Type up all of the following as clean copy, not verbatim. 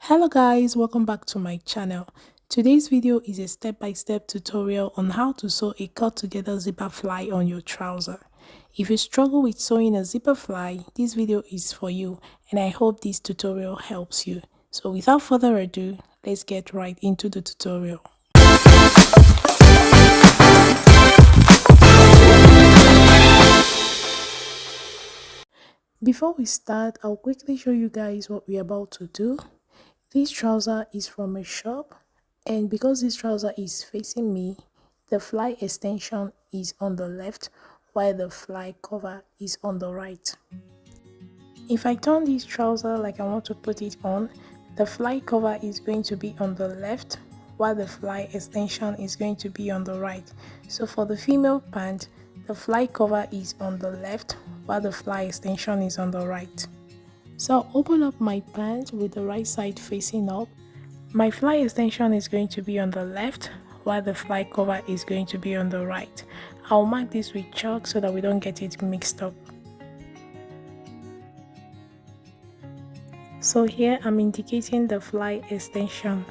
Hello guys, welcome back to my channel. Today's video is a step-by-step tutorial on how to sew a cut together zipper fly on your trouser. If you struggle with sewing a zipper fly, this video is for you and I hope this tutorial helps you. So without further ado, let's get right into the tutorial. Before we start, I'll quickly show you guys what we're about to do. This trouser is from a shop, and because this trouser is facing me, the fly extension is on the left while the fly cover is on the right. If I turn this trouser like I want to put it on, the fly cover is going to be on the left while the fly extension is going to be on the right. So for the female pant, the fly cover is on the left while the fly extension is on the right. So I'll open up my pant with the right side facing up. My fly extension is going to be on the left while the fly cover is going to be on the right. I'll mark this with chalk so that we don't get it mixed up. So here I'm indicating the fly extension.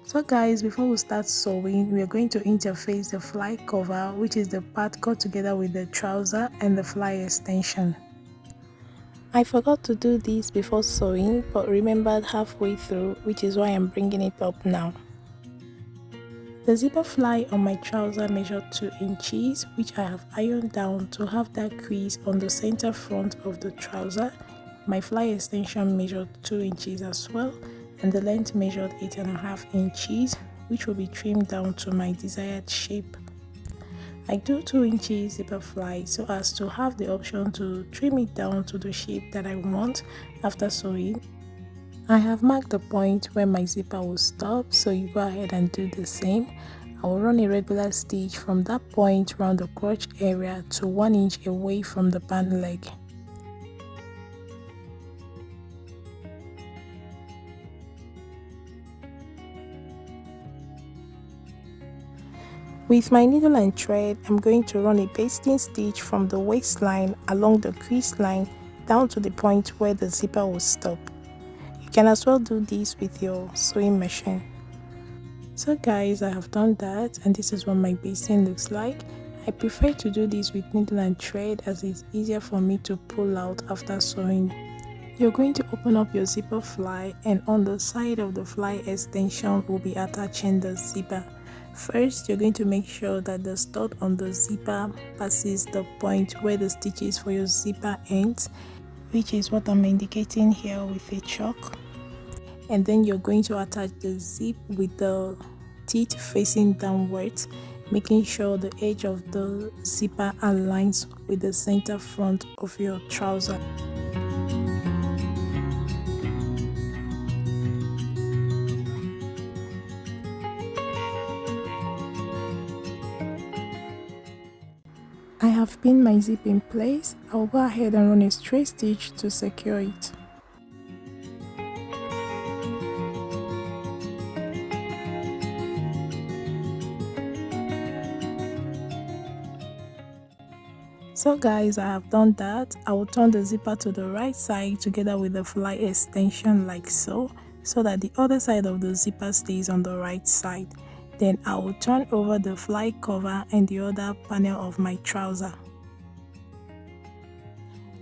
So guys, before we start sewing, we are going to interface the fly cover, which is the part cut together with the trouser, and the fly extension. I forgot to do this before sewing but remembered halfway through, which is why I'm bringing it up now. The zipper fly on my trouser measured 2 inches, which I have ironed down to have that crease on the center front of the trouser. My fly extension measured 2 inches as well, and the length measured 8.5 inches, which will be trimmed down to my desired shape. I do 2 inches zipper fly so as to have the option to trim it down to the shape that I want after sewing. I have marked the point where my zipper will stop, so you go ahead and do the same. I will run a regular stitch from that point around the crotch area to 1 inch away from the pant leg. With my needle and thread, I'm going to run a basting stitch from the waistline along the crease line down to the point where the zipper will stop. You can as well do this with your sewing machine. So guys, I have done that and this is what my basting looks like. I prefer to do this with needle and thread as it's easier for me to pull out after sewing. You're going to open up your zipper fly, and on the side of the fly extension will be attaching the zipper. First, you're going to make sure that the stud on the zipper passes the point where the stitches for your zipper ends, which is what I'm indicating here with a chalk. And then you're going to attach the zip with the teeth facing downwards, making sure the edge of the zipper aligns with the center front of your trouser. I have pinned my zip in place. I'll go ahead and run a straight stitch to secure it. So guys, I have done that. I will turn the zipper to the right side together with the fly extension like so that the other side of the zipper stays on the right side. Then I will turn over the fly cover and the other panel of my trouser.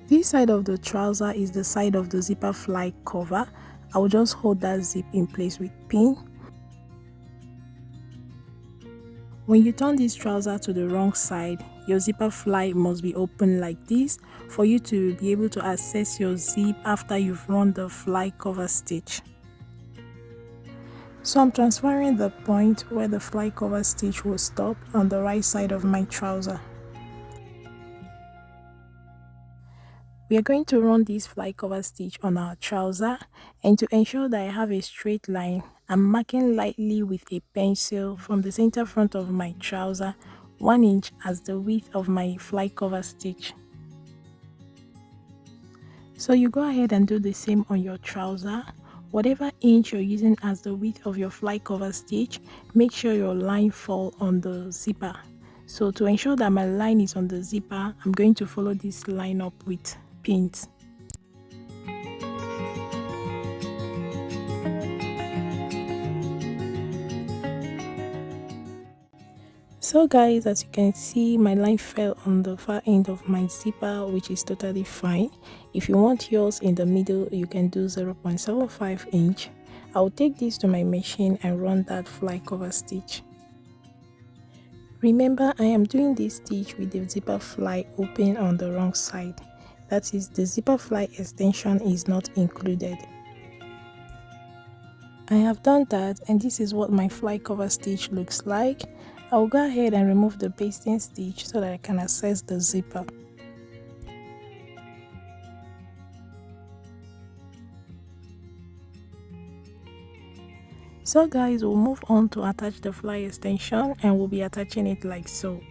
This side of the trouser is the side of the zipper fly cover. I will just hold that zip in place with pin. When you turn this trouser to the wrong side, your zipper fly must be open like this for you to be able to access your zip after you've run the fly cover stitch. So I'm transferring the point where the fly cover stitch will stop on the right side of my trouser. We are going to run this fly cover stitch on our trouser, and to ensure that I have a straight line, I'm marking lightly with a pencil from the center front of my trouser 1 inch as the width of my fly cover stitch. So you go ahead and do the same on your trouser. Whatever inch you're using as the width of your fly cover stitch, make sure your line falls on the zipper. So to ensure that my line is on the zipper, I'm going to follow this line up with pins. So guys, as you can see, my line fell on the far end of my zipper, which is totally fine. If you want yours in the middle, you can do 0.75 inch. I'll take this to my machine and run that fly cover stitch. Remember, I am doing this stitch with the zipper fly open on the wrong side. That is, the zipper fly extension is not included. I have done that, and this is what my fly cover stitch looks like. I'll go ahead and remove the basting stitch so that I can access the zipper. So guys, we'll move on to attach the fly extension, and we'll be attaching it like so.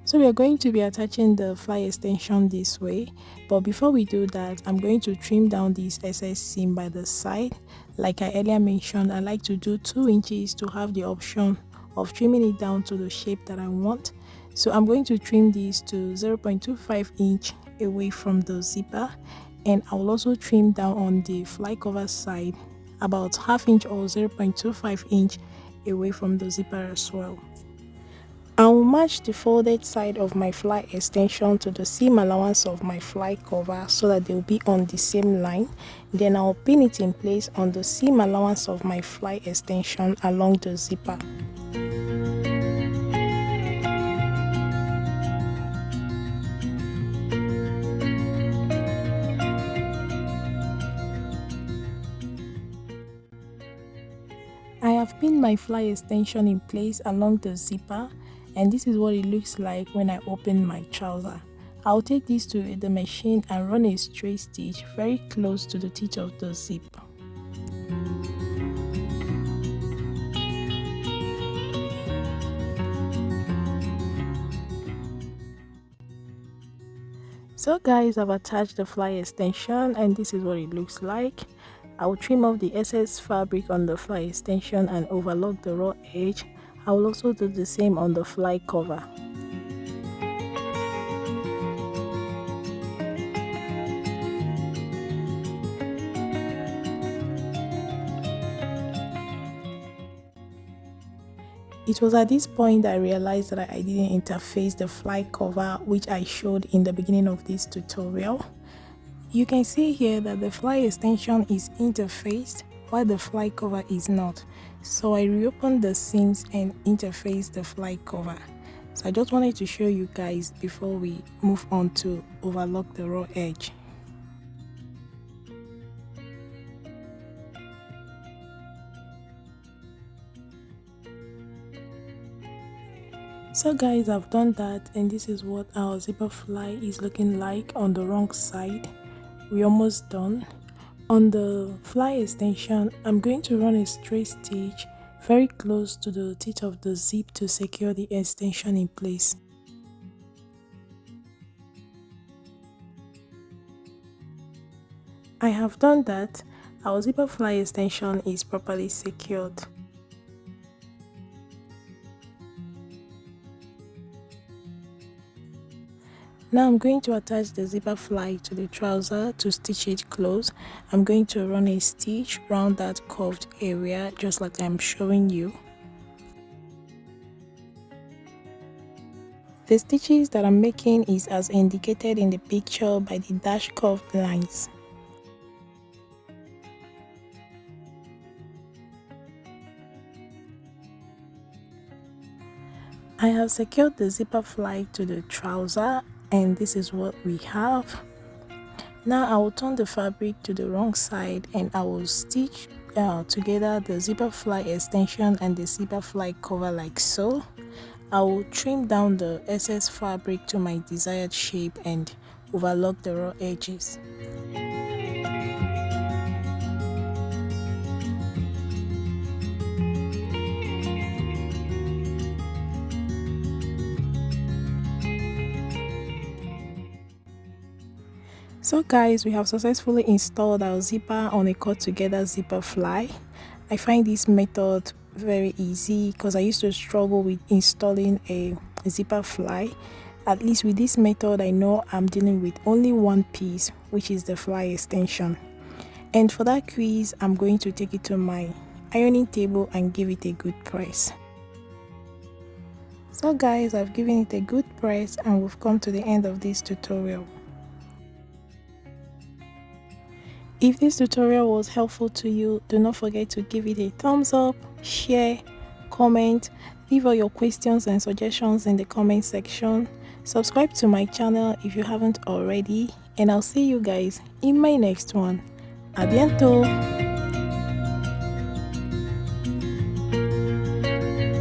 So we are going to be attaching the fly extension this way, but before we do that, I'm going to trim down this excess seam by the side. Like I earlier mentioned, I like to do 2 inches to have the option of trimming it down to the shape that I want. So I'm going to trim this to 0.25 inch away from the zipper, and I will also trim down on the fly cover side about ½ inch or 0.25 inch away from the zipper as well. I will match the folded side of my fly extension to the seam allowance of my fly cover so that they will be on the same line. Then I will pin it in place on the seam allowance of my fly extension along the zipper. I have pinned my fly extension in place along the zipper, and this is what it looks like when I open my trouser. I'll take this to the machine and run a straight stitch very close to the teeth of the zip. So guys, I've attached the fly extension, and this is what it looks like. I will trim off the excess fabric on the fly extension and overlock the raw edge. I will also do the same on the fly cover. It was at this point that I realized that I didn't interface the fly cover, which I showed in the beginning of this tutorial. You can see here that the fly extension is interfaced while the fly cover is not. So I reopened the seams and interfaced the fly cover. So I just wanted to show you guys before we move on to overlock the raw edge. So guys, I've done that, and this is what our zipper fly is looking like on the wrong side. We're almost done. On the fly extension, I'm going to run a straight stitch very close to the teeth of the zip to secure the extension in place. I have done that. Our zipper fly extension is properly secured. Now I'm going to attach the zipper fly to the trouser to stitch it close. I'm going to run a stitch around that curved area just like I'm showing you. The stitches that I'm making is as indicated in the picture by the dash curved lines. I have secured the zipper fly to the trouser, and this is what we have. Now I will turn the fabric to the wrong side, and I will stitch together the zipper fly extension and the zipper fly cover like so. I will trim down the excess fabric to my desired shape and overlock the raw edges. So guys, we have successfully installed our zipper on a cut together zipper fly. I find this method very easy because I used to struggle with installing a zipper fly. At least with this method, I know I'm dealing with only one piece, which is the fly extension. And for that quiz, I'm going to take it to my ironing table and give it a good press. So guys, I've given it a good press and we've come to the end of this tutorial. If this tutorial was helpful to you, do not forget to give it a thumbs up, share, comment, leave all your questions and suggestions in the comment section. Subscribe to my channel if you haven't already, and I'll see you guys in my next one. A bientôt!